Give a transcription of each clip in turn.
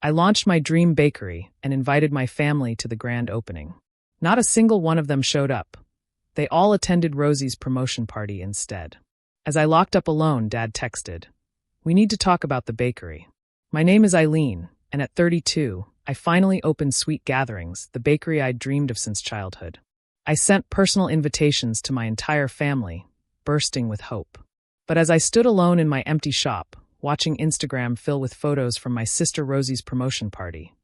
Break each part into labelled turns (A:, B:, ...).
A: I launched my dream bakery and invited my family to the grand opening. Not a single one of them showed up. They all attended Rosie's promotion party instead. As I locked up alone, Dad texted, "We need to talk about the bakery." My name is Eileen, and at 32, I finally opened Sweet Gatherings, the bakery I'd dreamed of since childhood. I sent personal invitations to my entire family, bursting with hope. But as I stood alone in my empty shop, watching Instagram fill with photos from my sister Rosie's promotion party,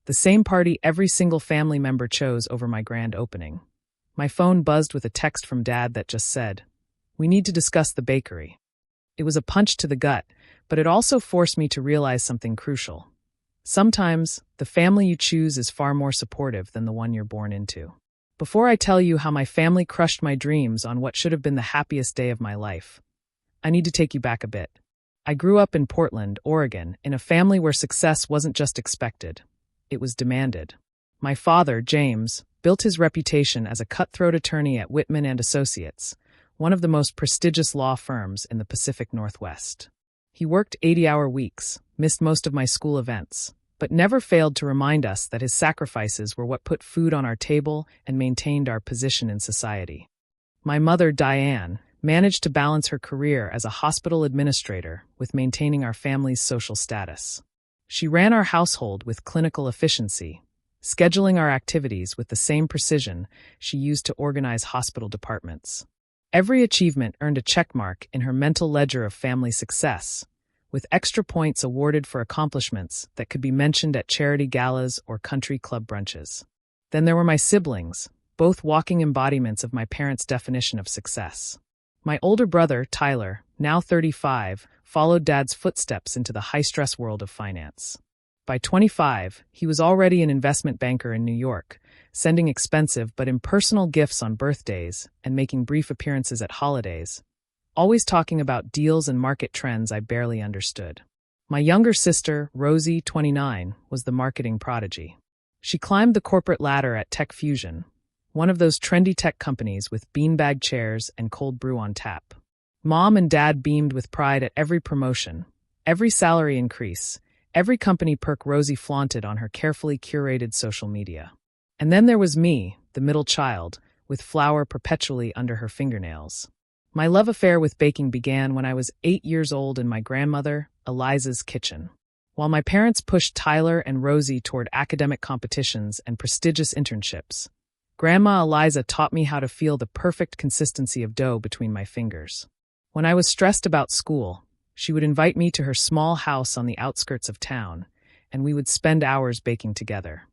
A: the same party every single family member chose over my grand opening, my phone buzzed with a text from Dad that just said, "We need to discuss the bakery." It was a punch to the gut, but it also forced me to realize something crucial. Sometimes, the family you choose is far more supportive than the one you're born into. Before I tell you how my family crushed my dreams on what should have been the happiest day of my life, I need to take you back a bit. I grew up in Portland, Oregon, in a family where success wasn't just expected, it was demanded. My father, James, built his reputation as a cutthroat attorney at Whitman and Associates, one of the most prestigious law firms in the Pacific Northwest. He worked 80-hour weeks, missed most of my school events, but never failed to remind us that his sacrifices were what put food on our table and maintained our position in society. My mother, Diane, managed to balance her career as a hospital administrator with maintaining our family's social status. She ran our household with clinical efficiency, scheduling our activities with the same precision she used to organize hospital departments. Every achievement earned a checkmark in her mental ledger of family success, with extra points awarded for accomplishments that could be mentioned at charity galas or country club brunches. Then there were my siblings, both walking embodiments of my parents' definition of success. My older brother, Tyler, now 35, followed Dad's footsteps into the high-stress world of finance. By 25, he was already an investment banker in New York, sending expensive but impersonal gifts on birthdays and making brief appearances at holidays, always talking about deals and market trends I barely understood. My younger sister, Rosie, 29, was the marketing prodigy. She climbed the corporate ladder at Tech Fusion, one of those trendy tech companies with beanbag chairs and cold brew on tap. Mom and Dad beamed with pride at every promotion, every salary increase, every company perk Rosie flaunted on her carefully curated social media. And then there was me, the middle child, with flour perpetually under her fingernails. My love affair with baking began when I was 8 years old in my grandmother, Eliza's kitchen. While my parents pushed Tyler and Rosie toward academic competitions and prestigious internships, Grandma Eliza taught me how to feel the perfect consistency of dough between my fingers. When I was stressed about school, she would invite me to her small house on the outskirts of town, and we would spend hours baking together.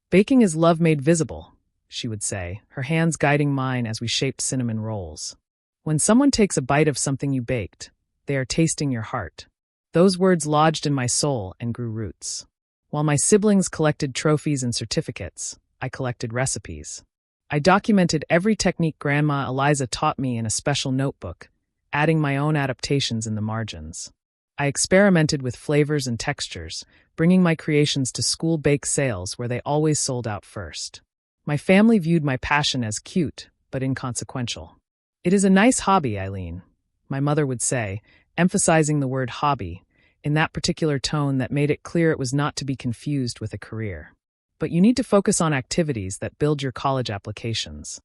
A: "Baking is love made visible," she would say, her hands guiding mine as we shaped cinnamon rolls. "When someone takes a bite of something you baked, they are tasting your heart." Those words lodged in my soul and grew roots. While my siblings collected trophies and certificates, I collected recipes. I documented every technique Grandma Eliza taught me in a special notebook, adding my own adaptations in the margins. I experimented with flavors and textures, bringing my creations to school bake sales where they always sold out first. My family viewed my passion as cute, but inconsequential. "It is a nice hobby, Eileen," my mother would say, emphasizing the word hobby, in that particular tone that made it clear it was not to be confused with a career. "But you need to focus on activities that build your college applications."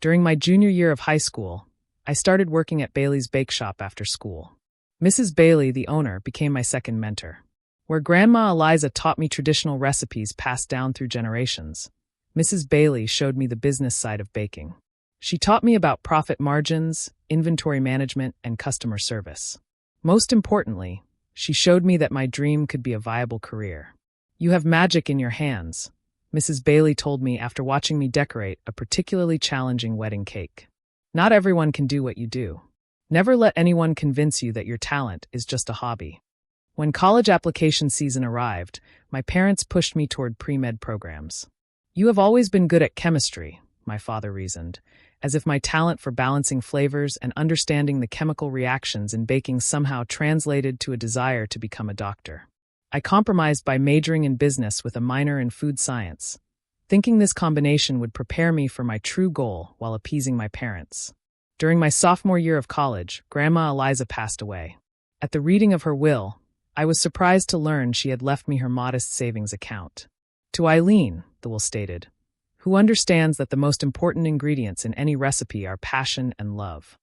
A: During my junior year of high school, I started working at Bailey's Bake Shop after school. Mrs. Bailey, the owner, became my second mentor. Where Grandma Eliza taught me traditional recipes passed down through generations, Mrs. Bailey showed me the business side of baking. She taught me about profit margins, inventory management, and customer service. Most importantly, she showed me that my dream could be a viable career. "You have magic in your hands," Mrs. Bailey told me after watching me decorate a particularly challenging wedding cake. "Not everyone can do what you do. Never let anyone convince you that your talent is just a hobby." When college application season arrived, my parents pushed me toward pre-med programs. "You have always been good at chemistry," my father reasoned, as if my talent for balancing flavors and understanding the chemical reactions in baking somehow translated to a desire to become a doctor. I compromised by majoring in business with a minor in food science, thinking this combination would prepare me for my true goal while appeasing my parents. During my sophomore year of college, Grandma Eliza passed away. At the reading of her will, I was surprised to learn she had left me her modest savings account. To Eileen, the will stated, who understands that the most important ingredients in any recipe are passion and love.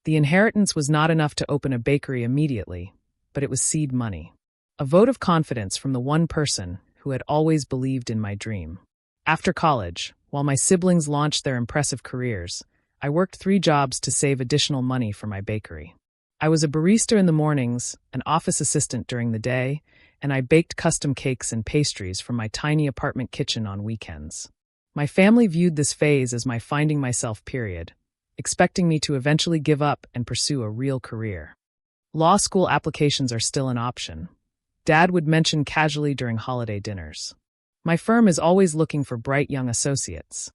A: The inheritance was not enough to open a bakery immediately, but it was seed money. A vote of confidence from the one person who had always believed in my dream. After college, while my siblings launched their impressive careers, I worked 3 jobs to save additional money for my bakery. I was a barista in the mornings, an office assistant during the day, and I baked custom cakes and pastries from my tiny apartment kitchen on weekends. My family viewed this phase as my finding myself period, expecting me to eventually give up and pursue a real career. Law school applications are still an option. Dad would mention casually during holiday dinners. My firm is always looking for bright young associates.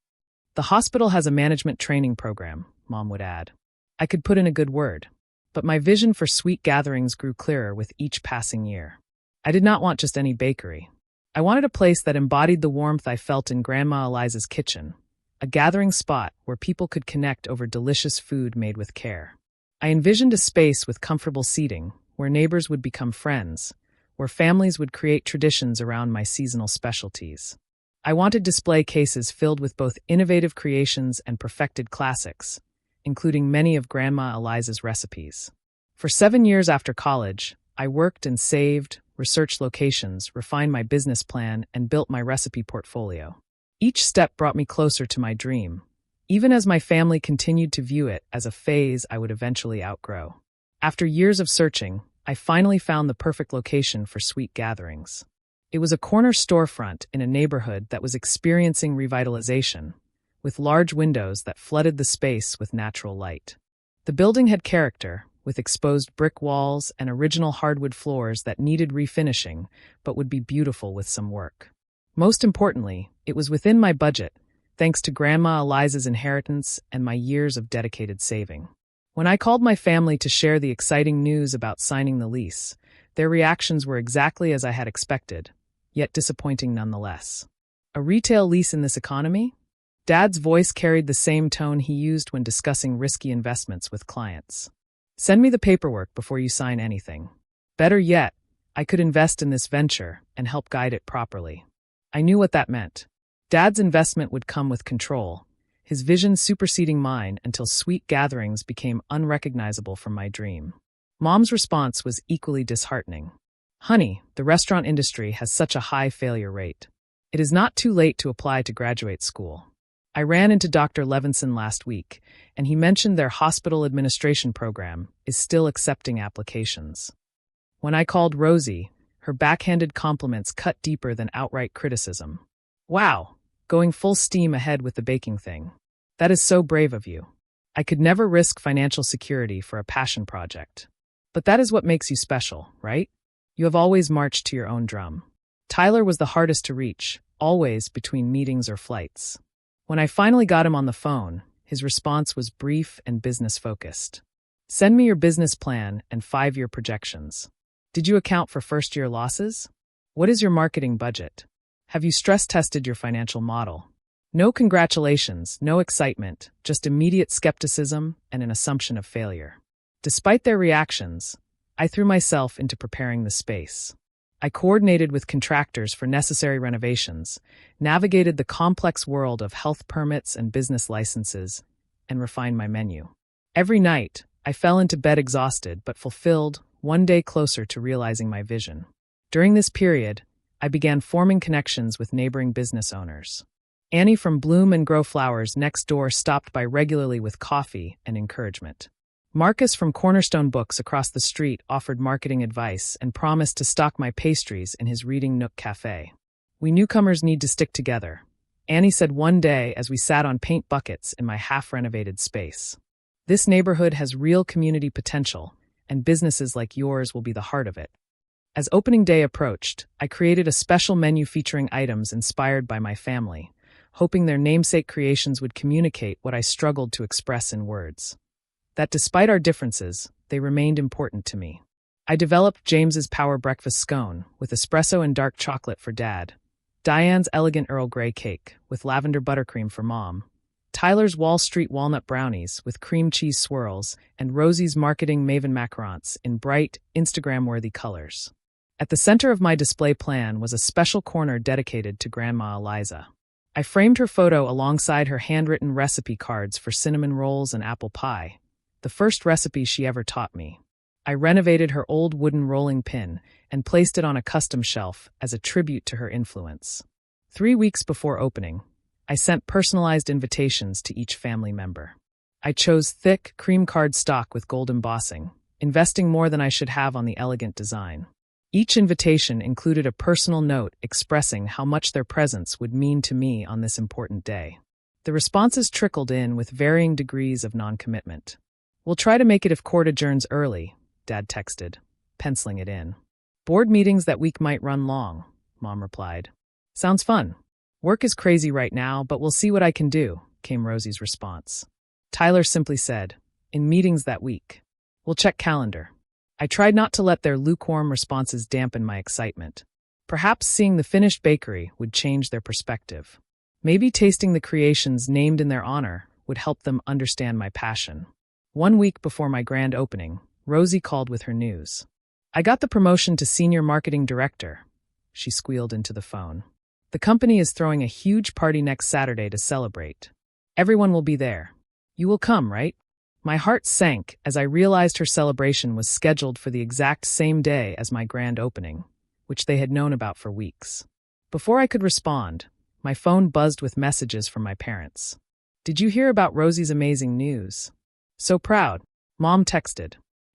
A: The hospital has a management training program, Mom would add. I could put in a good word. But my vision for sweet gatherings grew clearer with each passing year. I did not want just any bakery. I wanted a place that embodied the warmth I felt in Grandma Eliza's kitchen, a gathering spot where people could connect over delicious food made with care. I envisioned a space with comfortable seating, where neighbors would become friends, where families would create traditions around my seasonal specialties. I wanted display cases filled with both innovative creations and perfected classics, including many of Grandma Eliza's recipes. For 7 years after college, I worked and saved, researched locations, refined my business plan, and built my recipe portfolio. Each step brought me closer to my dream, even as my family continued to view it as a phase I would eventually outgrow. After years of searching, I finally found the perfect location for sweet gatherings. It was a corner storefront in a neighborhood that was experiencing revitalization, with large windows that flooded the space with natural light. The building had character, with exposed brick walls and original hardwood floors that needed refinishing, but would be beautiful with some work. Most importantly, it was within my budget, thanks to Grandma Eliza's inheritance and my years of dedicated saving. When I called my family to share the exciting news about signing the lease, their reactions were exactly as I had expected, yet disappointing nonetheless. A retail lease in this economy? Dad's voice carried the same tone he used when discussing risky investments with clients. Send me the paperwork before you sign anything. Better yet, I could invest in this venture and help guide it properly. I knew what that meant. Dad's investment would come with control, his vision superseding mine until sweet gatherings became unrecognizable from my dream. Mom's response was equally disheartening. Honey, the restaurant industry has such a high failure rate. It is not too late to apply to graduate school. I ran into Dr. Levinson last week, and he mentioned their hospital administration program is still accepting applications. When I called Rosie, her backhanded compliments cut deeper than outright criticism. Wow, going full steam ahead with the baking thing. That is so brave of you. I could never risk financial security for a passion project. But that is what makes you special, right? You have always marched to your own drum. Tyler was the hardest to reach, always between meetings or flights. When I finally got him on the phone, his response was brief and business-focused. Send me your business plan and 5-year projections. Did you account for first-year losses? What is your marketing budget? Have you stress-tested your financial model? No congratulations, no excitement, just immediate skepticism and an assumption of failure. Despite their reactions, I threw myself into preparing the space. I coordinated with contractors for necessary renovations, navigated the complex world of health permits and business licenses, and refined my menu. Every night, I fell into bed exhausted but fulfilled, one day closer to realizing my vision. During this period, I began forming connections with neighboring business owners. Annie from Bloom and Grow Flowers next door stopped by regularly with coffee and encouragement. Marcus from Cornerstone Books across the street offered marketing advice and promised to stock my pastries in his Reading Nook cafe. We newcomers need to stick together, Annie said one day as we sat on paint buckets in my half-renovated space. This neighborhood has real community potential, and businesses like yours will be the heart of it. As opening day approached, I created a special menu featuring items inspired by my family, hoping their namesake creations would communicate what I struggled to express in words. That despite our differences, they remained important to me. I developed James's Power Breakfast Scone with espresso and dark chocolate for Dad, Diane's Elegant Earl Grey Cake with lavender buttercream for Mom, Tyler's Wall Street Walnut Brownies with cream cheese swirls, and Rosie's Marketing Maven Macarons in bright, Instagram-worthy colors. At the center of my display plan was a special corner dedicated to Grandma Eliza. I framed her photo alongside her handwritten recipe cards for cinnamon rolls and apple pie, the first recipe she ever taught me. I renovated her old wooden rolling pin and placed it on a custom shelf as a tribute to her influence. 3 weeks before opening, I sent personalized invitations to each family member. I chose thick, cream card stock with gold embossing, investing more than I should have on the elegant design. Each invitation included a personal note expressing how much their presence would mean to me on this important day. The responses trickled in with varying degrees of non-commitment. "We'll try to make it if court adjourns early," Dad texted, penciling it in. "Board meetings that week might run long," Mom replied. "Sounds fun. Work is crazy right now, but we'll see what I can do," came Rosie's response. Tyler simply said, "In meetings that week. We'll check calendar." I tried not to let their lukewarm responses dampen my excitement. Perhaps seeing the finished bakery would change their perspective. Maybe tasting the creations named in their honor would help them understand my passion. 1 week before my grand opening, Rosie called with her news. "I got the promotion to Senior Marketing Director," she squealed into the phone. "The company is throwing a huge party next Saturday to celebrate. Everyone will be there. You will come, right?" My heart sank as I realized her celebration was scheduled for the exact same day as my grand opening, which they had known about for weeks. Before I could respond, my phone buzzed with messages from my parents. "Did you hear about Rosie's amazing news? So proud," Mom texted.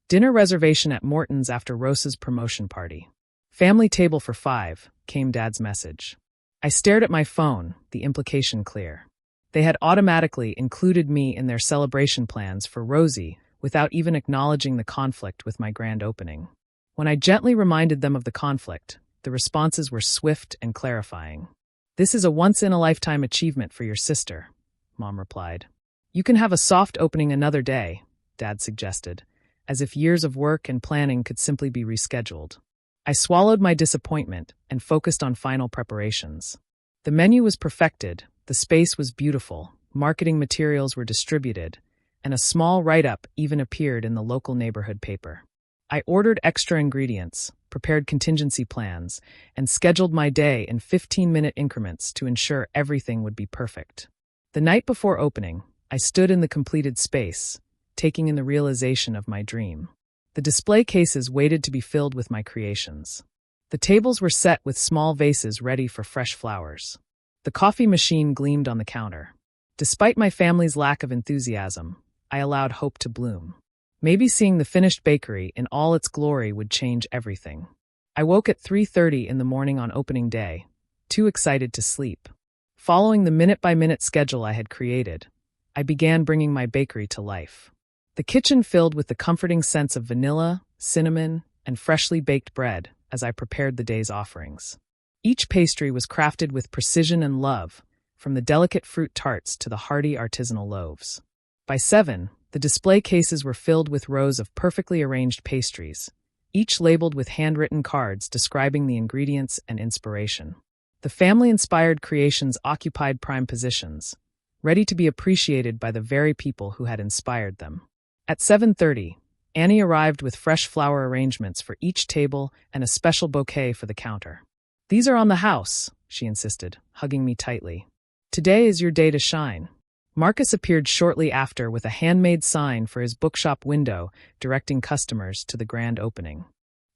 A: "Dinner reservation at Morton's after Rosa's promotion party. Family table for 5, came Dad's message. I stared at my phone, the implication clear. They had automatically included me in their celebration plans for Rosie without even acknowledging the conflict with my grand opening. When I gently reminded them of the conflict, the responses were swift and clarifying. "This is a once-in-a-lifetime achievement for your sister," Mom replied. "You can have a soft opening another day," Dad suggested, as if years of work and planning could simply be rescheduled. I swallowed my disappointment and focused on final preparations. The menu was perfected, the space was beautiful, marketing materials were distributed, and a small write-up even appeared in the local neighborhood paper. I ordered extra ingredients, prepared contingency plans, and scheduled my day in 15-minute increments to ensure everything would be perfect. The night before opening, I stood in the completed space, taking in the realization of my dream. The display cases waited to be filled with my creations. The tables were set with small vases ready for fresh flowers. The coffee machine gleamed on the counter. Despite my family's lack of enthusiasm, I allowed hope to bloom. Maybe seeing the finished bakery in all its glory would change everything. I woke at 3:30 in the morning on opening day, too excited to sleep. Following the minute-by-minute schedule I had created, I began bringing my bakery to life. The kitchen filled with the comforting scents of vanilla, cinnamon, and freshly baked bread as I prepared the day's offerings. Each pastry was crafted with precision and love, from the delicate fruit tarts to the hearty artisanal loaves. By 7, the display cases were filled with rows of perfectly arranged pastries, each labeled with handwritten cards describing the ingredients and inspiration. The family-inspired creations occupied prime positions, ready to be appreciated by the very people who had inspired them. At 7:30, Annie arrived with fresh flower arrangements for each table and a special bouquet for the counter. "These are on the house," she insisted, hugging me tightly. "Today is your day to shine." Marcus appeared shortly after with a handmade sign for his bookshop window directing customers to the grand opening.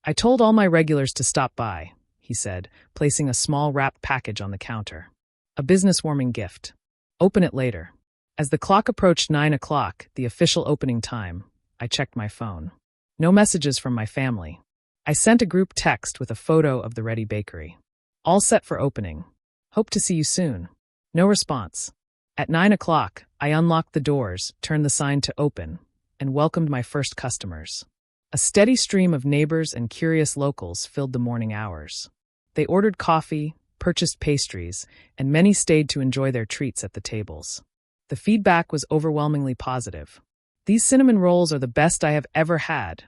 A: "I told all my regulars to stop by," he said, placing a small wrapped package on the counter. "A business-warming gift. Open it later." As the clock approached 9 o'clock, the official opening time, I checked my phone. No messages from my family. I sent a group text with a photo of the ready bakery. "All set for opening. Hope to see you soon." No response. At 9 o'clock, I unlocked the doors, turned the sign to open, and welcomed my first customers. A steady stream of neighbors and curious locals filled the morning hours. They ordered coffee, purchased pastries, and many stayed to enjoy their treats at the tables. The feedback was overwhelmingly positive. "These cinnamon rolls are the best I have ever had,"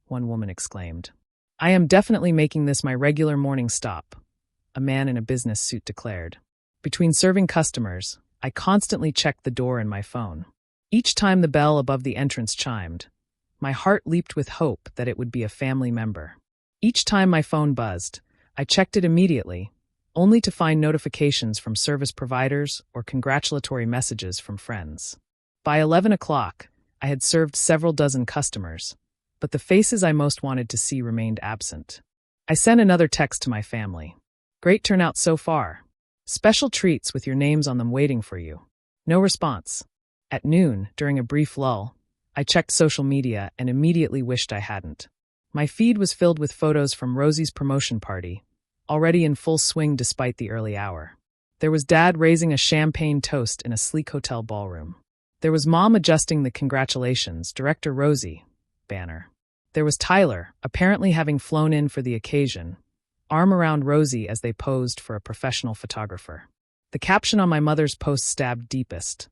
A: one woman exclaimed. "I am definitely making this my regular morning stop," a man in a business suit declared. Between serving customers, I constantly checked the door and my phone. Each time the bell above the entrance chimed, my heart leaped with hope that it would be a family member. Each time my phone buzzed, I checked it immediately, only to find notifications from service providers or congratulatory messages from friends. By 11 o'clock, I had served several dozen customers, but the faces I most wanted to see remained absent. I sent another text to my family. Great turnout so far. Special treats with your names on them waiting for you. No response. At noon, during a brief lull, I checked social media and immediately wished I hadn't. My feed was filled with photos from Rosie's promotion party, already in full swing despite the early hour. There was Dad raising a champagne toast in a sleek hotel ballroom. There was Mom adjusting the "Congratulations, Director Rosie" banner. There was Tyler, apparently having flown in for the occasion, arm around Rosie as they posed for a professional photographer. The caption on my mother's post stabbed deepest.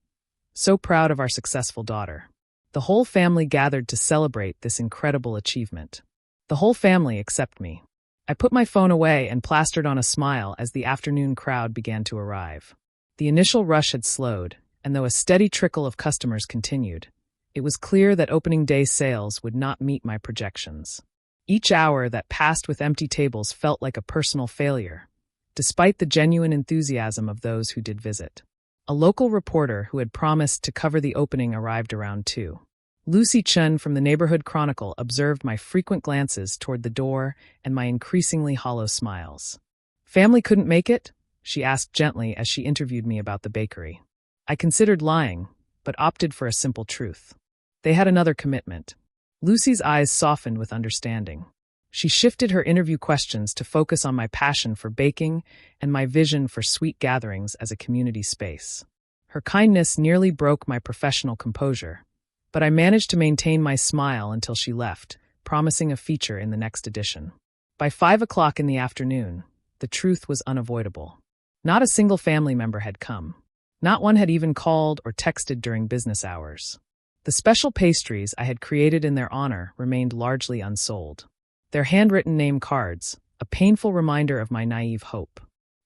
A: "So proud of our successful daughter." The whole family gathered to celebrate this incredible achievement. The whole family except me. I put my phone away and plastered on a smile as the afternoon crowd began to arrive. The initial rush had slowed, and though a steady trickle of customers continued, it was clear that opening day sales would not meet my projections. Each hour that passed with empty tables felt like a personal failure, despite the genuine enthusiasm of those who did visit. A local reporter who had promised to cover the opening arrived around 2. Lucy Chen from the Neighborhood Chronicle observed my frequent glances toward the door and my increasingly hollow smiles. "Family couldn't make it?" she asked gently as she interviewed me about the bakery. I considered lying, but opted for a simple truth. They had another commitment. Lucy's eyes softened with understanding. She shifted her interview questions to focus on my passion for baking and my vision for sweet gatherings as a community space. Her kindness nearly broke my professional composure, but I managed to maintain my smile until she left, promising a feature in the next edition. By 5 o'clock in the afternoon, the truth was unavoidable. Not a single family member had come. Not one had even called or texted during business hours. The special pastries I had created in their honor remained largely unsold. Their handwritten name cards, a painful reminder of my naive hope.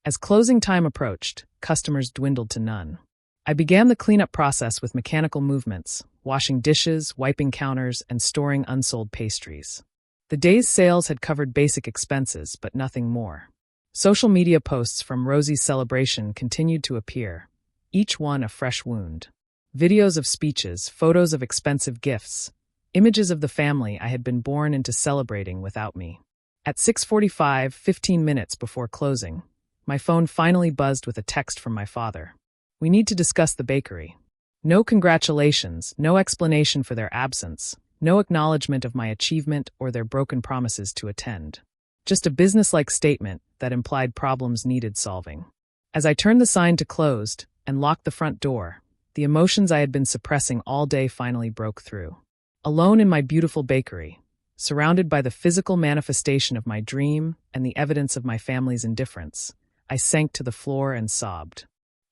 A: As closing time approached, customers dwindled to none. I began the cleanup process with mechanical movements, washing dishes, wiping counters, and storing unsold pastries. The day's sales had covered basic expenses, but nothing more. Social media posts from Rosie's celebration continued to appear, each one a fresh wound. Videos of speeches, photos of expensive gifts, images of the family I had been born into celebrating without me. At 6:45, 15 minutes before closing, my phone finally buzzed with a text from my father. "We need to discuss the bakery." No congratulations, no explanation for their absence, no acknowledgement of my achievement or their broken promises to attend. Just a business-like statement that implied problems needed solving. As I turned the sign to closed and locked the front door, the emotions I had been suppressing all day finally broke through. Alone in my beautiful bakery, surrounded by the physical manifestation of my dream and the evidence of my family's indifference, I sank to the floor and sobbed.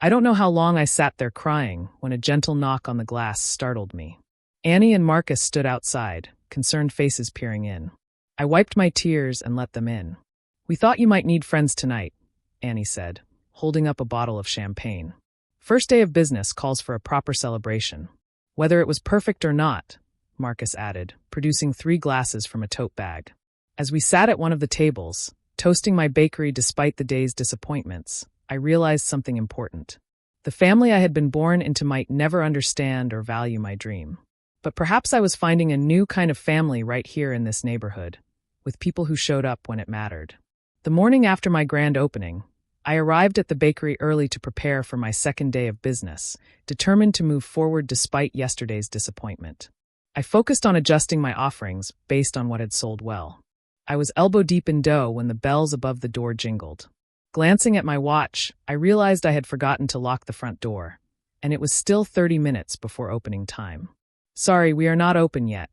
A: I don't know how long I sat there crying when a gentle knock on the glass startled me. Annie and Marcus stood outside, concerned faces peering in. I wiped my tears and let them in. "We thought you might need friends tonight," Annie said, holding up a bottle of champagne. "First day of business calls for a proper celebration. Whether it was perfect or not," Marcus added, producing 3 glasses from a tote bag. As we sat at one of the tables, toasting my bakery despite the day's disappointments, I realized something important. The family I had been born into might never understand or value my dream. But perhaps I was finding a new kind of family right here in this neighborhood, with people who showed up when it mattered. The morning after my grand opening, I arrived at the bakery early to prepare for my second day of business, determined to move forward despite yesterday's disappointment. I focused on adjusting my offerings based on what had sold well. I was elbow-deep in dough when the bells above the door jingled. Glancing at my watch, I realized I had forgotten to lock the front door, and it was still 30 minutes before opening time. "Sorry, we are not open yet,"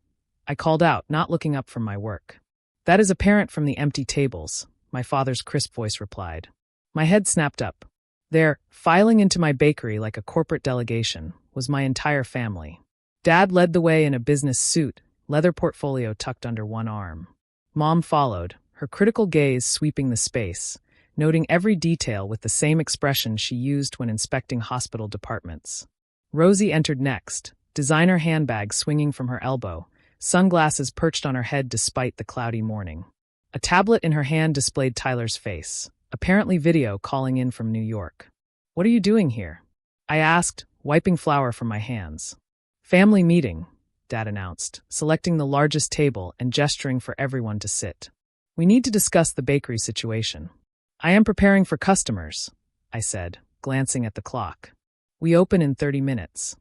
A: I called out, not looking up from my work. "That is apparent from the empty tables," my father's crisp voice replied. My head snapped up. There, filing into my bakery like a corporate delegation, was my entire family. Dad led the way in a business suit, leather portfolio tucked under one arm. Mom followed, her critical gaze sweeping the space, noting every detail with the same expression she used when inspecting hospital departments. Rosie entered next, designer handbag swinging from her elbow, sunglasses perched on her head despite the cloudy morning. A tablet in her hand displayed Tyler's face, apparently video calling in from New York. "What are you doing here?" I asked, wiping flour from my hands. "Family meeting," Dad announced, selecting the largest table and gesturing for everyone to sit. "We need to discuss the bakery situation." "I am preparing for customers," I said, glancing at the clock. "We open in 30 minutes.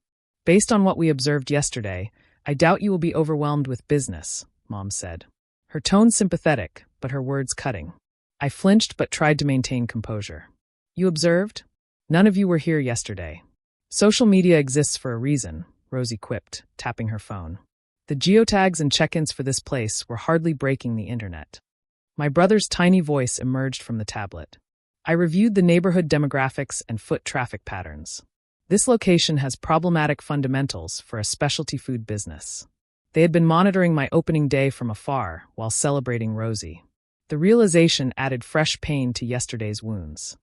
A: Based on what we observed yesterday, I doubt you will be overwhelmed with business," Mom said. Her tone sympathetic, but her words cutting. I flinched but tried to maintain composure. "You observed? None of you were here yesterday." "Social media exists for a reason," Rosie quipped, tapping her phone. "The geotags and check-ins for this place were hardly breaking the internet." My brother's tiny voice emerged from the tablet. "I reviewed the neighborhood demographics and foot traffic patterns. This location has problematic fundamentals for a specialty food business." They had been monitoring my opening day from afar while celebrating Rosie. The realization added fresh pain to yesterday's wounds.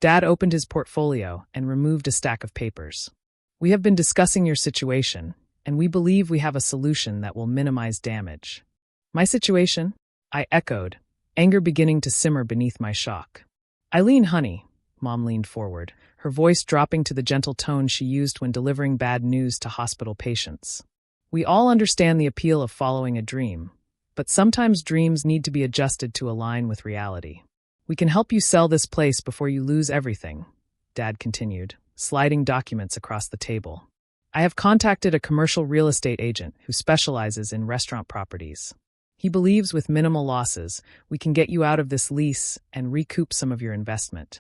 A: Dad opened his portfolio and removed a stack of papers. "We have been discussing your situation, and we believe we have a solution that will minimize damage." "My situation?" I echoed, anger beginning to simmer beneath my shock. "Eileen, honey," Mom leaned forward, her voice dropping to the gentle tone she used when delivering bad news to hospital patients. "We all understand the appeal of following a dream, but sometimes dreams need to be adjusted to align with reality. We can help you sell this place before you lose everything," Dad continued, sliding documents across the table. "I have contacted a commercial real estate agent who specializes in restaurant properties. He believes with minimal losses, we can get you out of this lease and recoup some of your investment."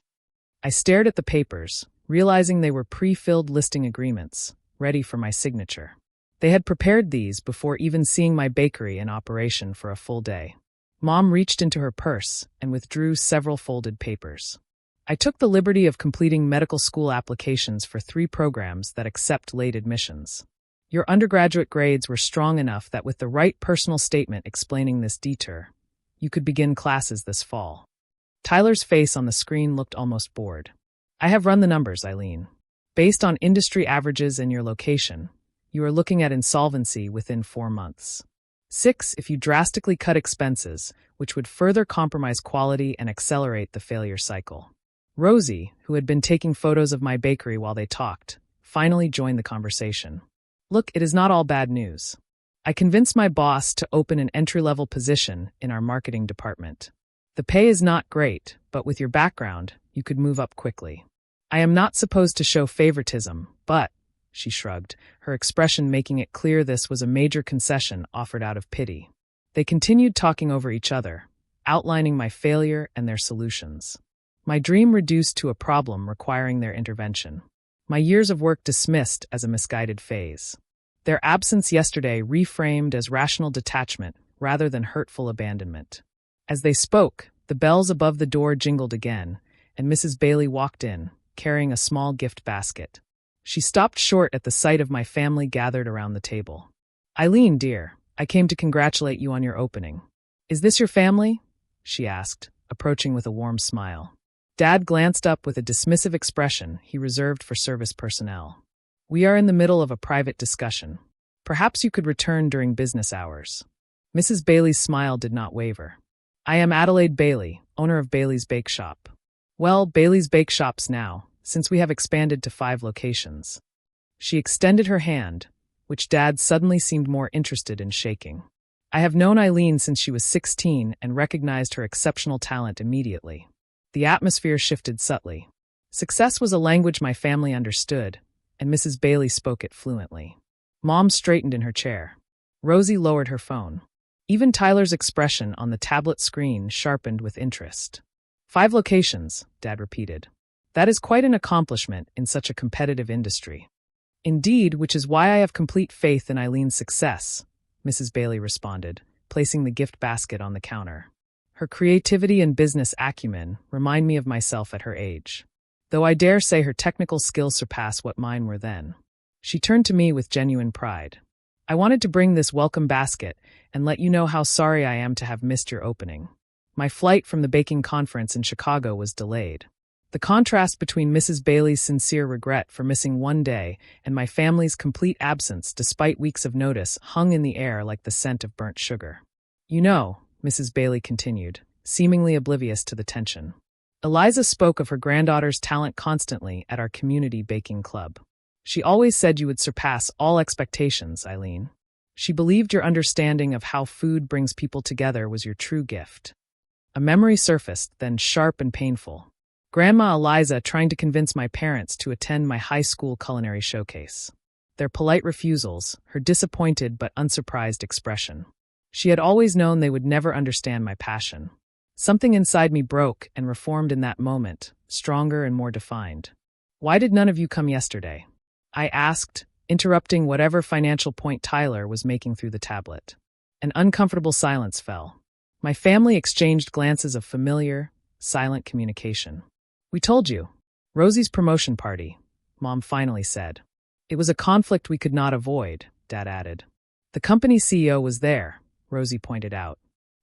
A: I stared at the papers, realizing they were pre-filled listing agreements, ready for my signature. They had prepared these before even seeing my bakery in operation for a full day. Mom reached into her purse and withdrew several folded papers. "I took the liberty of completing medical school applications for 3 programs that accept late admissions. Your undergraduate grades were strong enough that with the right personal statement explaining this detour, you could begin classes this fall." Tyler's face on the screen looked almost bored. "I have run the numbers, Eileen. Based on industry averages and your location, you are looking at insolvency within 4 months. 6 if you drastically cut expenses, which would further compromise quality and accelerate the failure cycle." Rosie, who had been taking photos of my bakery while they talked, finally joined the conversation. "Look, it is not all bad news. I convinced my boss to open an entry-level position in our marketing department. The pay is not great, but with your background, you could move up quickly. I am not supposed to show favoritism, but," she shrugged, her expression making it clear this was a major concession offered out of pity. They continued talking over each other, outlining my failure and their solutions. My dream reduced to a problem requiring their intervention. My years of work dismissed as a misguided phase. Their absence yesterday reframed as rational detachment rather than hurtful abandonment. As they spoke, the bells above the door jingled again, and Mrs. Bailey walked in, carrying a small gift basket. She stopped short at the sight of my family gathered around the table. "Eileen, dear, I came to congratulate you on your opening." "Is this your family?" she asked, approaching with a warm smile. Dad glanced up with a dismissive expression he reserved for service personnel. "We are in the middle of a private discussion. Perhaps you could return during business hours." Mrs. Bailey's smile did not waver. "I am Adelaide Bailey, owner of Bailey's Bake Shop." "Well, Bailey's Bake Shop's now, since we have expanded to 5 locations." She extended her hand, which Dad suddenly seemed more interested in shaking. "I have known Eileen since she was 16 and recognized her exceptional talent immediately." The atmosphere shifted subtly. Success was a language my family understood, and Mrs. Bailey spoke it fluently. Mom straightened in her chair. Rosie lowered her phone. Even Tyler's expression on the tablet screen sharpened with interest. 5 locations, Dad repeated. That is quite an accomplishment in such a competitive industry. Indeed, which is why I have complete faith in Eileen's success, Mrs. Bailey responded, placing the gift basket on the counter. Her creativity and business acumen remind me of myself at her age, though I dare say her technical skills surpass what mine were then. She turned to me with genuine pride. I wanted to bring this welcome basket and let you know how sorry I am to have missed your opening. My flight from the baking conference in Chicago was delayed. The contrast between Mrs. Bailey's sincere regret for missing one day and my family's complete absence despite weeks of notice hung in the air like the scent of burnt sugar. You know, Mrs. Bailey continued, seemingly oblivious to the tension. Eliza spoke of her granddaughter's talent constantly at our community baking club. She always said you would surpass all expectations, Eileen. She believed your understanding of how food brings people together was your true gift. A memory surfaced, then sharp and painful. Grandma Eliza trying to convince my parents to attend my high school culinary showcase. Their polite refusals, her disappointed but unsurprised expression. She had always known they would never understand my passion. Something inside me broke and reformed in that moment, stronger and more defined. Why did none of you come yesterday? I asked, interrupting whatever financial point Tyler was making through the tablet. An uncomfortable silence fell. My family exchanged glances of familiar, silent communication. We told you. Rosie's promotion party, Mom finally said. It was a conflict we could not avoid, Dad added. The company CEO was there, Rosie pointed out.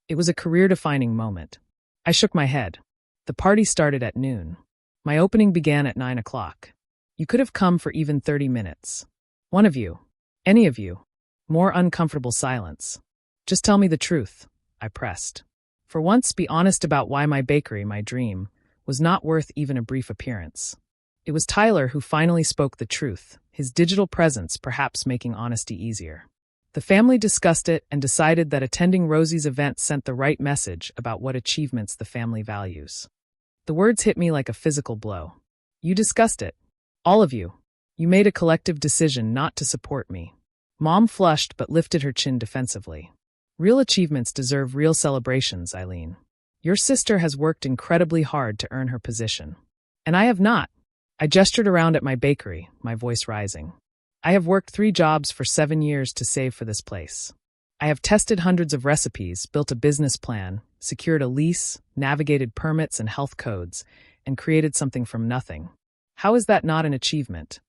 A: It was a career-defining moment. I shook my head. The party started at noon. My opening began at 9 o'clock. You could have come for even 30 minutes. One of you. Any of you. More uncomfortable silence. Just tell me the truth, I pressed. For once, be honest about why my bakery, my dream, was not worth even a brief appearance. It was Tyler who finally spoke the truth, his digital presence perhaps making honesty easier. The family discussed it and decided that attending Rosie's event sent the right message about what achievements the family values. The words hit me like a physical blow. You discussed it. All of you. You made a collective decision not to support me. Mom flushed but lifted her chin defensively. Real achievements deserve real celebrations, Eileen. Your sister has worked incredibly hard to earn her position. And I have not. I gestured around at my bakery, my voice rising. I have worked 3 jobs for 7 years to save for this place. I have tested hundreds of recipes, built a business plan, secured a lease, navigated permits and health codes, and created something from nothing. How is that not an achievement?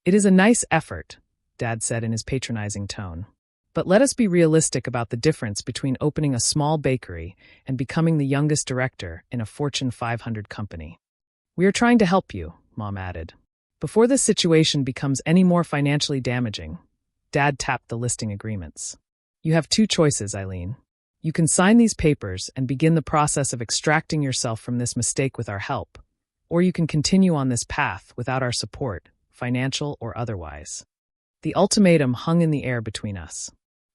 A: It is a nice effort, Dad said in his patronizing tone. But let us be realistic about the difference between opening a small bakery and becoming the youngest director in a Fortune 500 company. We are trying to help you, Mom added. Before this situation becomes any more financially damaging, Dad tapped the listing agreements. You have 2 choices, Eileen. You can sign these papers and begin the process of extracting yourself from this mistake with our help, or you can continue on this path without our support, financial or otherwise. The ultimatum hung in the air between us.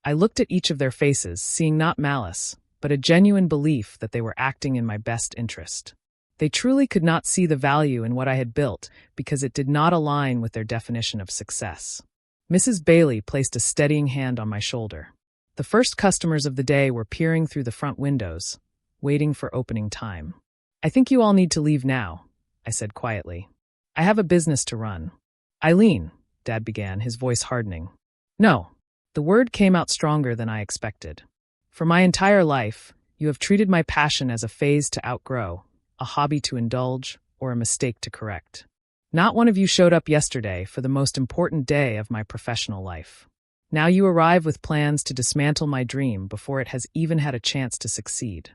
A: I looked at each of their faces, seeing not malice, but a genuine belief that they were acting in my best interest. They truly could not see the value in what I had built because it did not align with their definition of success. Mrs. Bailey placed a steadying hand on my shoulder. The first customers of the day were peering through the front windows, waiting for opening time. I think you all need to leave now, I said quietly. I have a business to run. Eileen, Dad began, his voice hardening. No. The word came out stronger than I expected. For my entire life, you have treated my passion as a phase to outgrow, a hobby to indulge, or a mistake to correct. Not one of you showed up yesterday for the most important day of my professional life. Now you arrive with plans to dismantle my dream before it has even had a chance to succeed.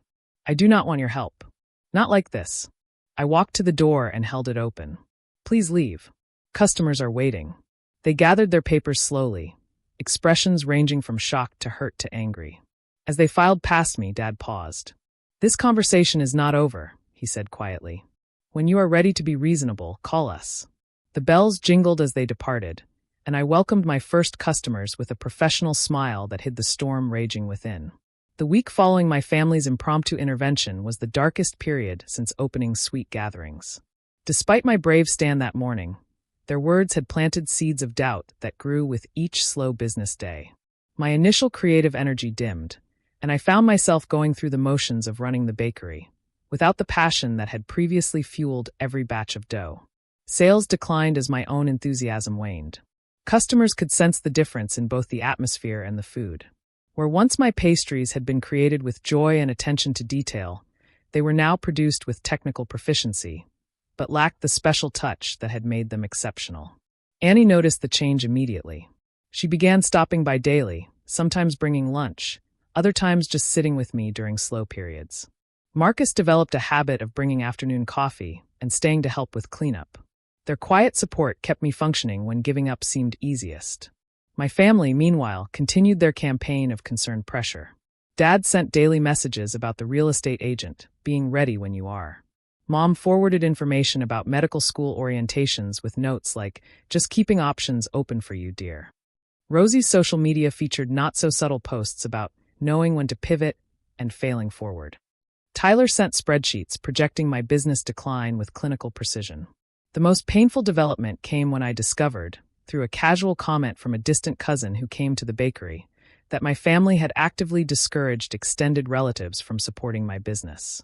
A: I do not want your help. Not like this. I walked to the door and held it open. Please leave. Customers are waiting. They gathered their papers slowly, expressions ranging from shock to hurt to angry. As they filed past me, Dad paused. This conversation is not over, he said quietly. When you are ready to be reasonable, call us. The bells jingled as they departed, and I welcomed my first customers with a professional smile that hid the storm raging within. The week following my family's impromptu intervention was the darkest period since opening sweet gatherings. Despite my brave stand that morning, their words had planted seeds of doubt that grew with each slow business day. My initial creative energy dimmed, and I found myself going through the motions of running the bakery, without the passion that had previously fueled every batch of dough. Sales declined as my own enthusiasm waned. Customers could sense the difference in both the atmosphere and the food. Where once my pastries had been created with joy and attention to detail, they were now produced with technical proficiency, but lacked the special touch that had made them exceptional. Annie noticed the change immediately. She began stopping by daily, sometimes bringing lunch, other times just sitting with me during slow periods. Marcus developed a habit of bringing afternoon coffee and staying to help with cleanup. Their quiet support kept me functioning when giving up seemed easiest. My family, meanwhile, continued their campaign of concerned pressure. Dad sent daily messages about the real estate agent, being ready when you are. Mom forwarded information about medical school orientations with notes like, just keeping options open for you, dear. Rosie's social media featured not-so-subtle posts about knowing when to pivot and failing forward. Tyler sent spreadsheets projecting my business decline with clinical precision. The most painful development came when I discovered, through a casual comment from a distant cousin who came to the bakery, that my family had actively discouraged extended relatives from supporting my business.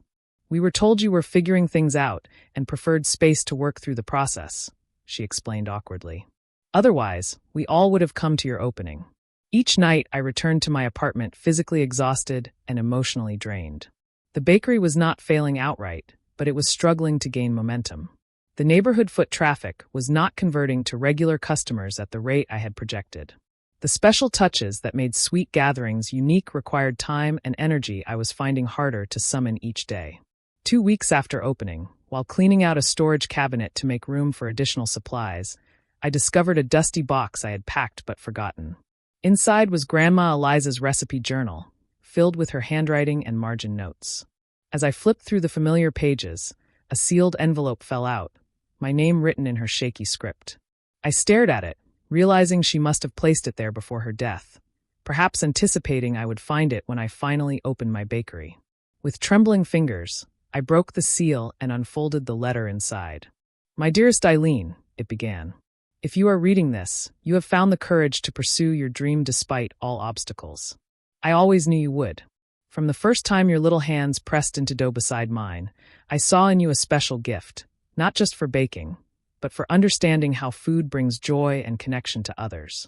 A: "We were told you were figuring things out and preferred space to work through the process," she explained awkwardly. "Otherwise, we all would have come to your opening." Each night, I returned to my apartment physically exhausted and emotionally drained. The bakery was not failing outright, but it was struggling to gain momentum. The neighborhood foot traffic was not converting to regular customers at the rate I had projected. The special touches that made sweet gatherings unique required time and energy I was finding harder to summon each day. 2 weeks after opening, while cleaning out a storage cabinet to make room for additional supplies, I discovered a dusty box I had packed but forgotten. Inside was Grandma Eliza's recipe journal, filled with her handwriting and margin notes. As I flipped through the familiar pages, a sealed envelope fell out, my name written in her shaky script. I stared at it, realizing she must have placed it there before her death, perhaps anticipating I would find it when I finally opened my bakery. With trembling fingers, I broke the seal and unfolded the letter inside. "My dearest Eileen," it began. "If you are reading this, you have found the courage to pursue your dream despite all obstacles. I always knew you would. From the first time your little hands pressed into dough beside mine, I saw in you a special gift, not just for baking, but for understanding how food brings joy and connection to others."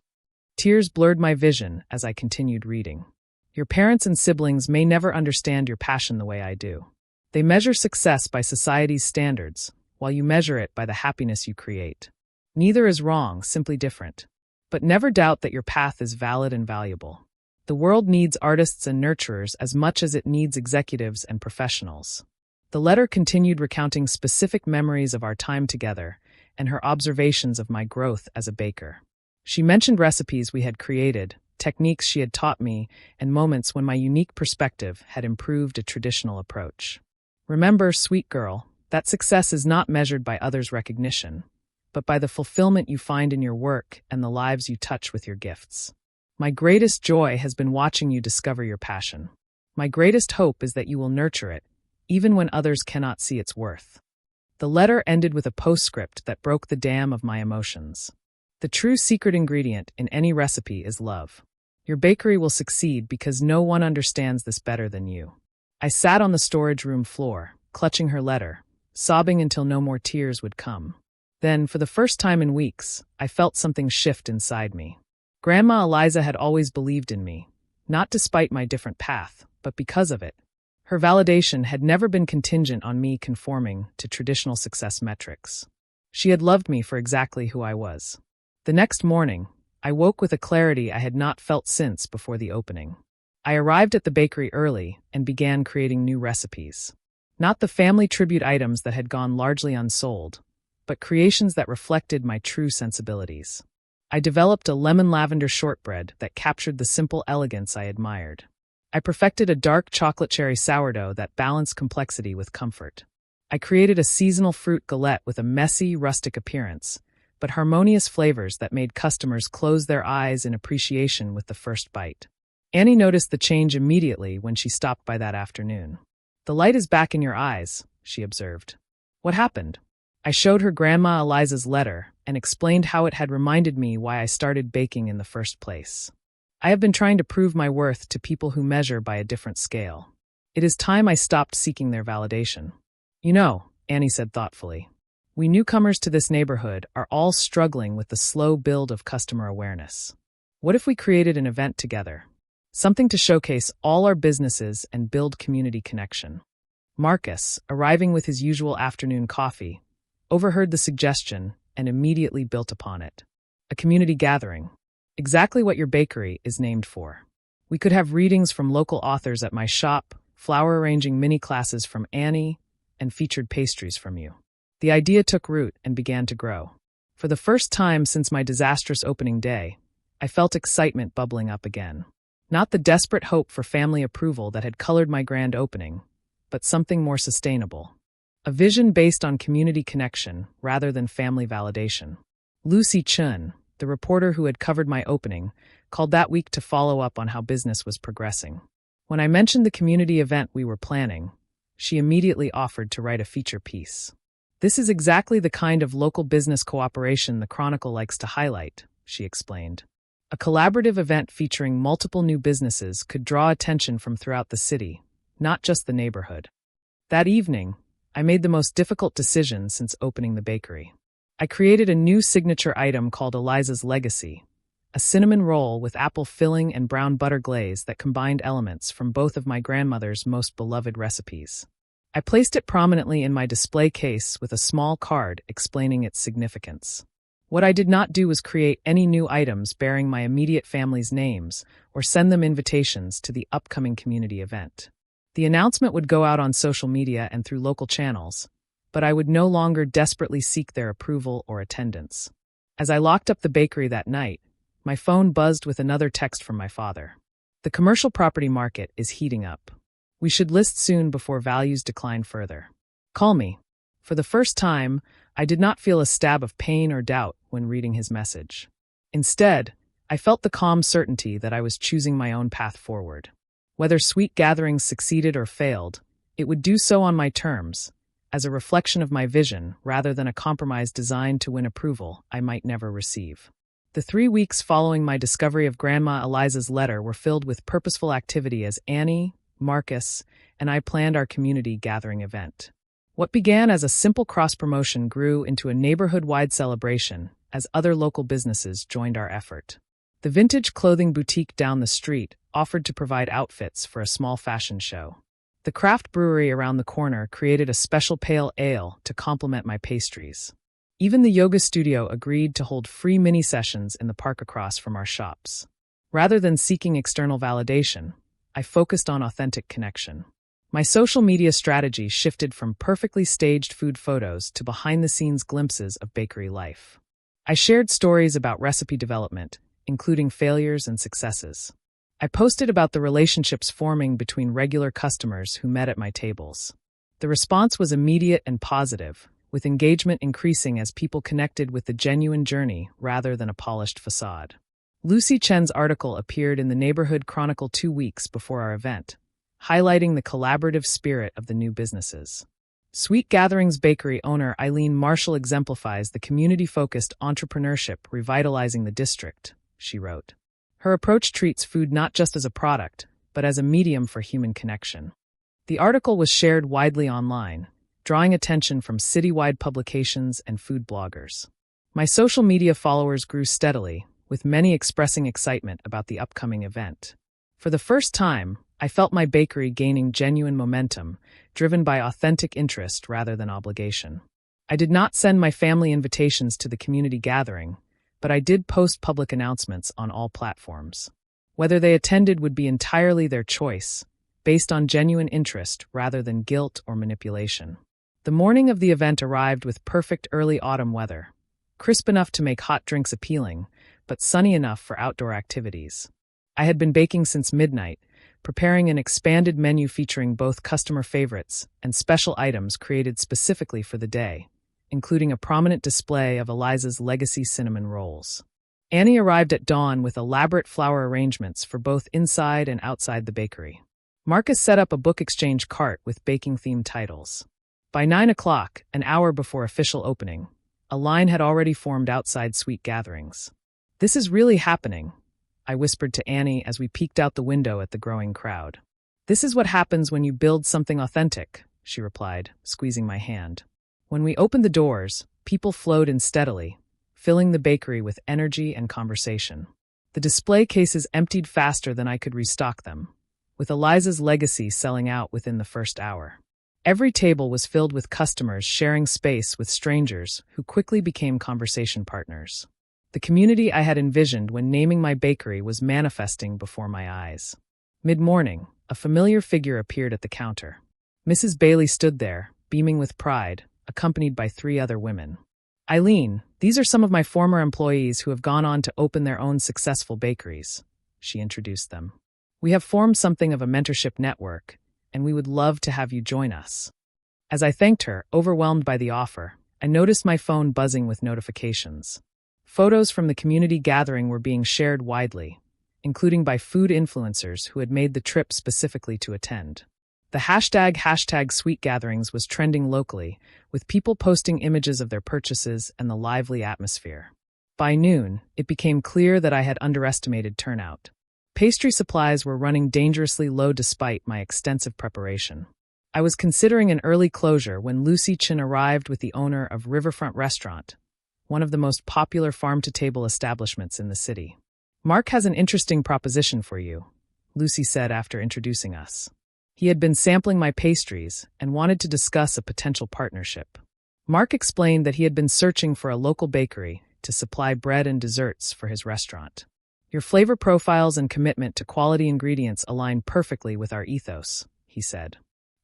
A: Tears blurred my vision as I continued reading. "Your parents and siblings may never understand your passion the way I do. They measure success by society's standards, while you measure it by the happiness you create. Neither is wrong, simply different. But never doubt that your path is valid and valuable. The world needs artists and nurturers as much as it needs executives and professionals." The letter continued recounting specific memories of our time together and her observations of my growth as a baker. She mentioned recipes we had created, techniques she had taught me, and moments when my unique perspective had improved a traditional approach. "Remember, sweet girl, that success is not measured by others' recognition, but by the fulfillment you find in your work and the lives you touch with your gifts. My greatest joy has been watching you discover your passion. My greatest hope is that you will nurture it, even when others cannot see its worth." The letter ended with a postscript that broke the dam of my emotions. "The true secret ingredient in any recipe is love. Your bakery will succeed because no one understands this better than you." I sat on the storage room floor, clutching her letter, sobbing until no more tears would come. Then, for the first time in weeks, I felt something shift inside me. Grandma Eliza had always believed in me, not despite my different path, but because of it. Her validation had never been contingent on me conforming to traditional success metrics. She had loved me for exactly who I was. The next morning, I woke with a clarity I had not felt since before the opening. I arrived at the bakery early and began creating new recipes. Not the family tribute items that had gone largely unsold, but creations that reflected my true sensibilities. I developed a lemon lavender shortbread that captured the simple elegance I admired. I perfected a dark chocolate cherry sourdough that balanced complexity with comfort. I created a seasonal fruit galette with a messy, rustic appearance, but harmonious flavors that made customers close their eyes in appreciation with the first bite. Annie noticed the change immediately when she stopped by that afternoon. "The light is back in your eyes," she observed. "What happened?" I showed her Grandma Eliza's letter and explained how it had reminded me why I started baking in the first place. "I have been trying to prove my worth to people who measure by a different scale. It is time I stopped seeking their validation." "You know," Annie said thoughtfully, "we newcomers to this neighborhood are all struggling with the slow build of customer awareness. What if we created an event together? Something to showcase all our businesses and build community connection." Marcus, arriving with his usual afternoon coffee, overheard the suggestion and immediately built upon it. "A community gathering. Exactly what your bakery is named for. We could have readings from local authors at my shop, flower arranging mini classes from Annie, and featured pastries from you." The idea took root and began to grow. For the first time since my disastrous opening day, I felt excitement bubbling up again. Not the desperate hope for family approval that had colored my grand opening, but something more sustainable. A vision based on community connection rather than family validation. Lucy Chun, the reporter who had covered my opening, called that week to follow up on how business was progressing. When I mentioned the community event we were planning, she immediately offered to write a feature piece. "This is exactly the kind of local business cooperation the Chronicle likes to highlight," she explained. A collaborative event featuring multiple new businesses could draw attention from throughout the city, not just the neighborhood. That evening, I made the most difficult decision since opening the bakery. I created a new signature item called Eliza's Legacy, a cinnamon roll with apple filling and brown butter glaze that combined elements from both of my grandmother's most beloved recipes. I placed it prominently in my display case with a small card explaining its significance. What I did not do was create any new items bearing my immediate family's names or send them invitations to the upcoming community event. The announcement would go out on social media and through local channels, but I would no longer desperately seek their approval or attendance. As I locked up the bakery that night, my phone buzzed with another text from my father. "The commercial property market is heating up. We should list soon before values decline further. Call me." For the first time, I did not feel a stab of pain or doubt when reading his message. Instead, I felt the calm certainty that I was choosing my own path forward. Whether sweet gatherings succeeded or failed, it would do so on my terms, as a reflection of my vision rather than a compromise designed to win approval I might never receive. The 3 weeks following my discovery of Grandma Eliza's letter were filled with purposeful activity as Annie, Marcus, and I planned our community gathering event. What began as a simple cross-promotion grew into a neighborhood-wide celebration as other local businesses joined our effort. The vintage clothing boutique down the street offered to provide outfits for a small fashion show. The craft brewery around the corner created a special pale ale to complement my pastries. Even the yoga studio agreed to hold free mini-sessions in the park across from our shops. Rather than seeking external validation, I focused on authentic connection. My social media strategy shifted from perfectly staged food photos to behind-the-scenes glimpses of bakery life. I shared stories about recipe development, including failures and successes. I posted about the relationships forming between regular customers who met at my tables. The response was immediate and positive, with engagement increasing as people connected with the genuine journey rather than a polished facade. Lucy Chen's article appeared in the Neighborhood Chronicle 2 weeks before our event, highlighting the collaborative spirit of the new businesses. Sweet Gatherings bakery owner Eileen Marshall exemplifies the community-focused entrepreneurship revitalizing the district, she wrote. Her approach treats food not just as a product, but as a medium for human connection. The article was shared widely online, drawing attention from citywide publications and food bloggers. My social media followers grew steadily, with many expressing excitement about the upcoming event. For the first time, I felt my bakery gaining genuine momentum, driven by authentic interest rather than obligation. I did not send my family invitations to the community gathering, but I did post public announcements on all platforms. Whether they attended would be entirely their choice, based on genuine interest rather than guilt or manipulation. The morning of the event arrived with perfect early autumn weather, crisp enough to make hot drinks appealing, but sunny enough for outdoor activities. I had been baking since midnight, preparing an expanded menu featuring both customer favorites and special items created specifically for the day, including a prominent display of Eliza's Legacy cinnamon rolls. Annie arrived at dawn with elaborate flower arrangements for both inside and outside the bakery. Marcus set up a book exchange cart with baking-themed titles. By 9 o'clock, an hour before official opening, a line had already formed outside Sweet Gatherings. "This is really happening," I whispered to Annie as we peeked out the window at the growing crowd. "This is what happens when you build something authentic," she replied, squeezing my hand. When we opened the doors, people flowed in steadily, filling the bakery with energy and conversation. The display cases emptied faster than I could restock them, with Eliza's Legacy selling out within the first hour. Every table was filled with customers sharing space with strangers who quickly became conversation partners. The community I had envisioned when naming my bakery was manifesting before my eyes. Mid-morning, a familiar figure appeared at the counter. Mrs. Bailey stood there, beaming with pride, accompanied by 3 other women. "Eileen, these are some of my former employees who have gone on to open their own successful bakeries," she introduced them. We have formed something of a mentorship network, and we would love to have you join us. As I thanked her, overwhelmed by the offer, I noticed my phone buzzing with notifications. Photos from the community gathering were being shared widely, including by food influencers who had made the trip specifically to attend. The hashtag Sweet Gatherings was trending locally, with people posting images of their purchases and the lively atmosphere. By noon, it became clear that I had underestimated turnout. Pastry supplies were running dangerously low despite my extensive preparation. I was considering an early closure when Lucy Chin arrived with the owner of Riverfront Restaurant, one of the most popular farm-to-table establishments in the city. "Mark has an interesting proposition for you," Lucy said after introducing us. He had been sampling my pastries and wanted to discuss a potential partnership. Mark explained that he had been searching for a local bakery to supply bread and desserts for his restaurant. "Your flavor profiles and commitment to quality ingredients align perfectly with our ethos," he said.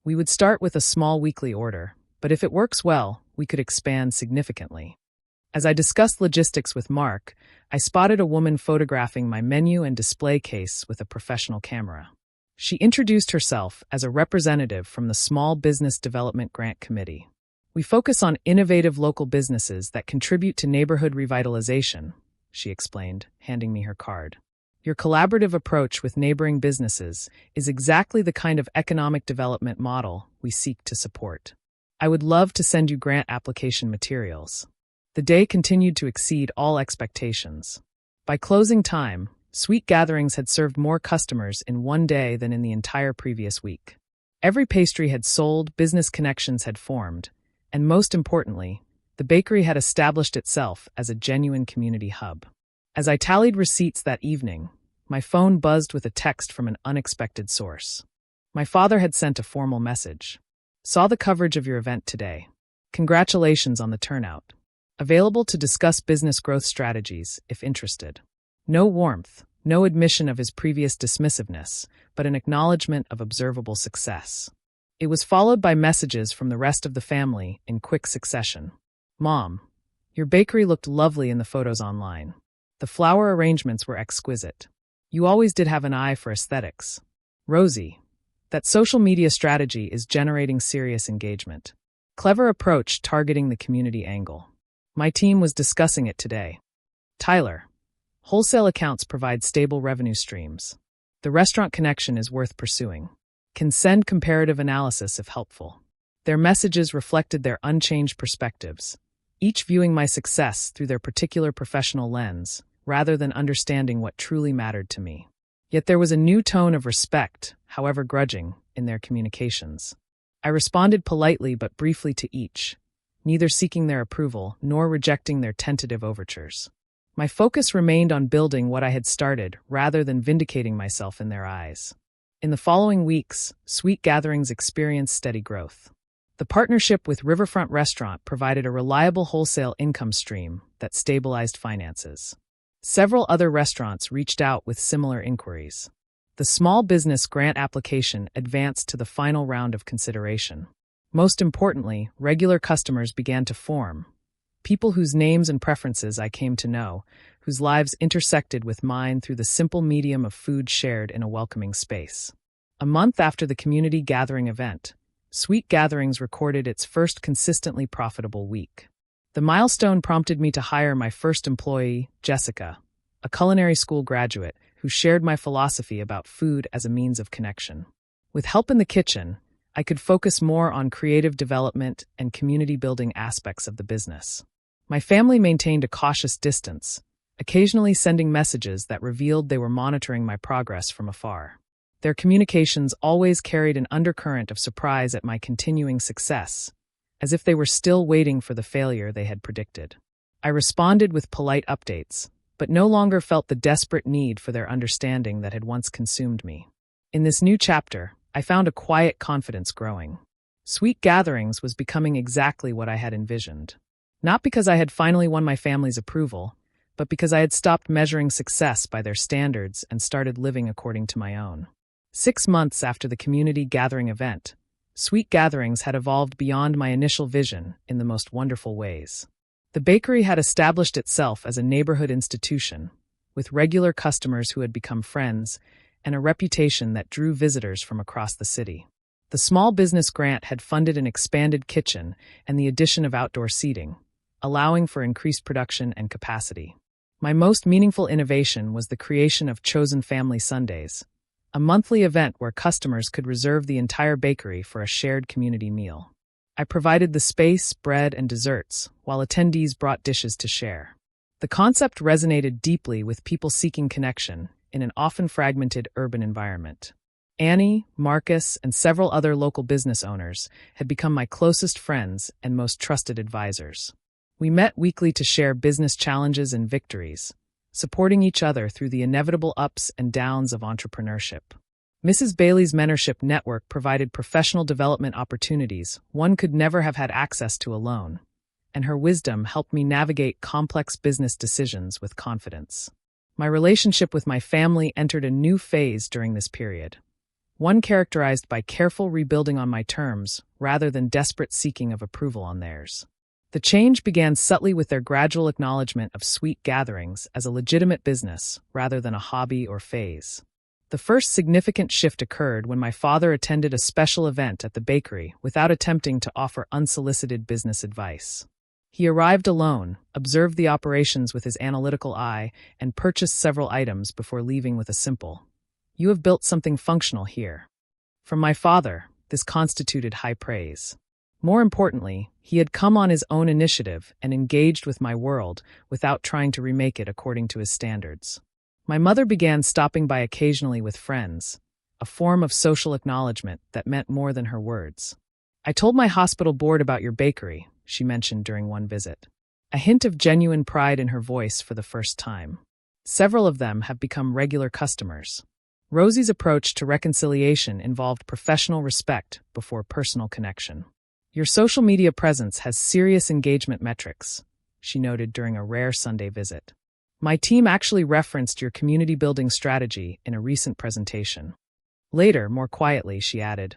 A: "We would start with a small weekly order, but if it works well, we could expand significantly." As I discussed logistics with Mark, I spotted a woman photographing my menu and display case with a professional camera. She introduced herself as a representative from the Small Business Development Grant Committee. "We focus on innovative local businesses that contribute to neighborhood revitalization," she explained, handing me her card. "Your collaborative approach with neighboring businesses is exactly the kind of economic development model we seek to support. I would love to send you grant application materials." The day continued to exceed all expectations. By closing time, Sweet Gatherings had served more customers in one day than in the entire previous week. Every pastry had sold, business connections had formed, and most importantly, the bakery had established itself as a genuine community hub. As I tallied receipts that evening, my phone buzzed with a text from an unexpected source. My father had sent a formal message. "Saw the coverage of your event today. Congratulations on the turnout. Available to discuss business growth strategies, if interested." No warmth, no admission of his previous dismissiveness, but an acknowledgement of observable success. It was followed by messages from the rest of the family in quick succession. "Mom, your bakery looked lovely in the photos online. The flower arrangements were exquisite. You always did have an eye for aesthetics. Rosie, that social media strategy is generating serious engagement. Clever approach targeting the community angle. My team was discussing it today. Tyler, wholesale accounts provide stable revenue streams. The restaurant connection is worth pursuing. Can send comparative analysis if helpful." Their messages reflected their unchanged perspectives, each viewing my success through their particular professional lens, rather than understanding what truly mattered to me. Yet there was a new tone of respect, however grudging, in their communications. I responded politely but briefly to each, neither seeking their approval nor rejecting their tentative overtures. My focus remained on building what I had started rather than vindicating myself in their eyes. In the following weeks, Sweet Gatherings experienced steady growth. The partnership with Riverfront Restaurant provided a reliable wholesale income stream that stabilized finances. Several other restaurants reached out with similar inquiries. The small business grant application advanced to the final round of consideration. Most importantly, regular customers began to form. People whose names and preferences I came to know, whose lives intersected with mine through the simple medium of food shared in a welcoming space. A month after the community gathering event, Sweet Gatherings recorded its first consistently profitable week. The milestone prompted me to hire my first employee, Jessica, a culinary school graduate who shared my philosophy about food as a means of connection. With help in the kitchen, I could focus more on creative development and community-building aspects of the business. My family maintained a cautious distance, occasionally sending messages that revealed they were monitoring my progress from afar. Their communications always carried an undercurrent of surprise at my continuing success, as if they were still waiting for the failure they had predicted. I responded with polite updates, but no longer felt the desperate need for their understanding that had once consumed me. In this new chapter, I found a quiet confidence growing. Sweet Gatherings was becoming exactly what I had envisioned. Not because I had finally won my family's approval, but because I had stopped measuring success by their standards and started living according to my own. 6 months after the community gathering event, Sweet Gatherings had evolved beyond my initial vision in the most wonderful ways. The bakery had established itself as a neighborhood institution, with regular customers who had become friends, and a reputation that drew visitors from across the city. The small business grant had funded an expanded kitchen and the addition of outdoor seating, allowing for increased production and capacity. My most meaningful innovation was the creation of Chosen Family Sundays, a monthly event where customers could reserve the entire bakery for a shared community meal. I provided the space, bread, and desserts, while attendees brought dishes to share. The concept resonated deeply with people seeking connection in an often fragmented urban environment. Annie, Marcus, and several other local business owners had become my closest friends and most trusted advisors. We met weekly to share business challenges and victories, supporting each other through the inevitable ups and downs of entrepreneurship. Mrs. Bailey's mentorship network provided professional development opportunities one could never have had access to alone, and her wisdom helped me navigate complex business decisions with confidence. My relationship with my family entered a new phase during this period, one characterized by careful rebuilding on my terms rather than desperate seeking of approval on theirs. The change began subtly with their gradual acknowledgement of sweet gatherings as a legitimate business rather than a hobby or phase. The first significant shift occurred when my father attended a special event at the bakery without attempting to offer unsolicited business advice. He arrived alone, observed the operations with his analytical eye, and purchased several items before leaving with a simple, "You have built something functional here." From my father, this constituted high praise. More importantly, he had come on his own initiative and engaged with my world without trying to remake it according to his standards. My mother began stopping by occasionally with friends, a form of social acknowledgement that meant more than her words. "I told my hospital board about your bakery," she mentioned during one visit, a hint of genuine pride in her voice for the first time. Several of them have become regular customers. Rosie's approach to reconciliation involved professional respect before personal connection. "Your social media presence has serious engagement metrics," she noted during a rare Sunday visit. "My team actually referenced your community-building strategy in a recent presentation." Later, more quietly, she added,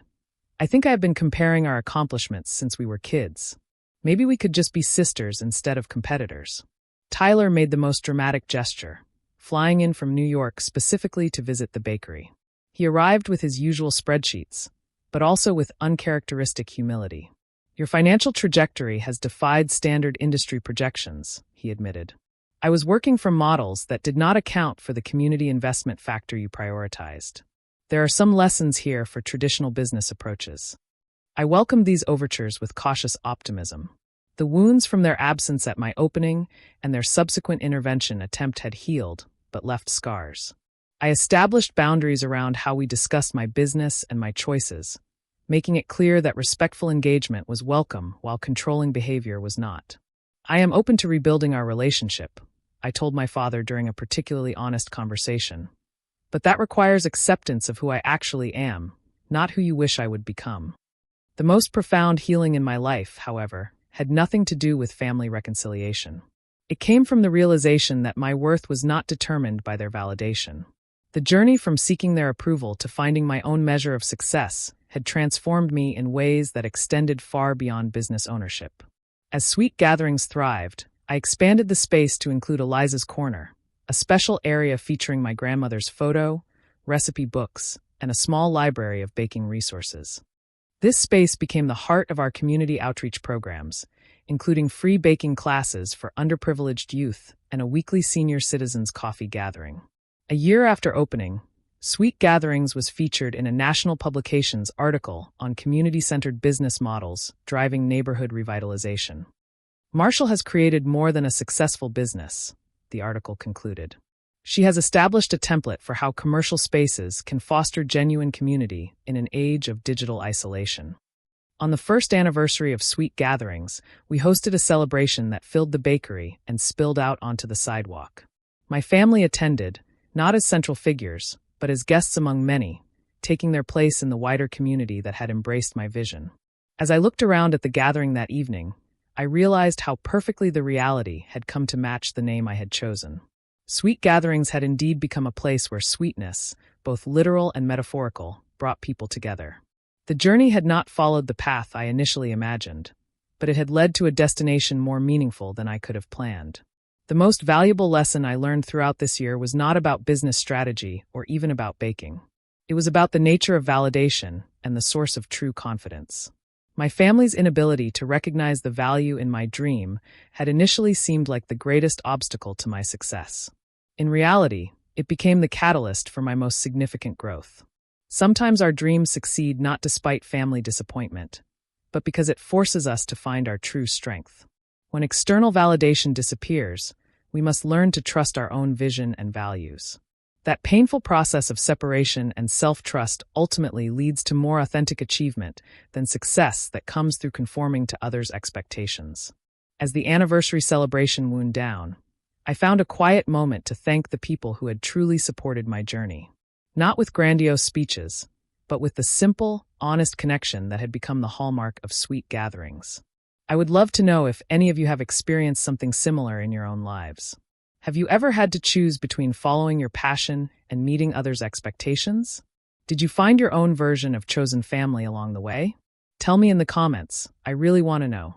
A: "I think I have been comparing our accomplishments since we were kids. Maybe we could just be sisters instead of competitors." Tyler made the most dramatic gesture, flying in from New York specifically to visit the bakery. He arrived with his usual spreadsheets, but also with uncharacteristic humility. "Your financial trajectory has defied standard industry projections," he admitted. "I was working from models that did not account for the community investment factor you prioritized. There are some lessons here for traditional business approaches." I welcomed these overtures with cautious optimism. The wounds from their absence at my opening and their subsequent intervention attempt had healed, but left scars. I established boundaries around how we discussed my business and my choices, making it clear that respectful engagement was welcome while controlling behavior was not. "I am open to rebuilding our relationship," I told my father during a particularly honest conversation. "But that requires acceptance of who I actually am, not who you wish I would become." The most profound healing in my life, however, had nothing to do with family reconciliation. It came from the realization that my worth was not determined by their validation. The journey from seeking their approval to finding my own measure of success had transformed me in ways that extended far beyond business ownership. As Sweet Gatherings thrived, I expanded the space to include Eliza's Corner, a special area featuring my grandmother's photo, recipe books, and a small library of baking resources. This space became the heart of our community outreach programs, including free baking classes for underprivileged youth and a weekly senior citizens coffee gathering. A year after opening, Sweet Gatherings was featured in a national publications article on community-centered business models driving neighborhood revitalization. "Marshall has created more than a successful business," the article concluded. "She has established a template for how commercial spaces can foster genuine community in an age of digital isolation." On the first anniversary of Sweet Gatherings, we hosted a celebration that filled the bakery and spilled out onto the sidewalk. My family attended, not as central figures, but as guests among many, taking their place in the wider community that had embraced my vision. As I looked around at the gathering that evening, I realized how perfectly the reality had come to match the name I had chosen. Sweet Gatherings had indeed become a place where sweetness, both literal and metaphorical, brought people together. The journey had not followed the path I initially imagined, but it had led to a destination more meaningful than I could have planned. The most valuable lesson I learned throughout this year was not about business strategy or even about baking. It was about the nature of validation and the source of true confidence. My family's inability to recognize the value in my dream had initially seemed like the greatest obstacle to my success. In reality, it became the catalyst for my most significant growth. Sometimes our dreams succeed not despite family disappointment, but because it forces us to find our true strength. When external validation disappears, we must learn to trust our own vision and values. That painful process of separation and self-trust ultimately leads to more authentic achievement than success that comes through conforming to others' expectations. As the anniversary celebration wound down, I found a quiet moment to thank the people who had truly supported my journey. Not with grandiose speeches, but with the simple, honest connection that had become the hallmark of sweet gatherings. I would love to know if any of you have experienced something similar in your own lives. Have you ever had to choose between following your passion and meeting others' expectations? Did you find your own version of chosen family along the way? Tell me in the comments. I really want to know.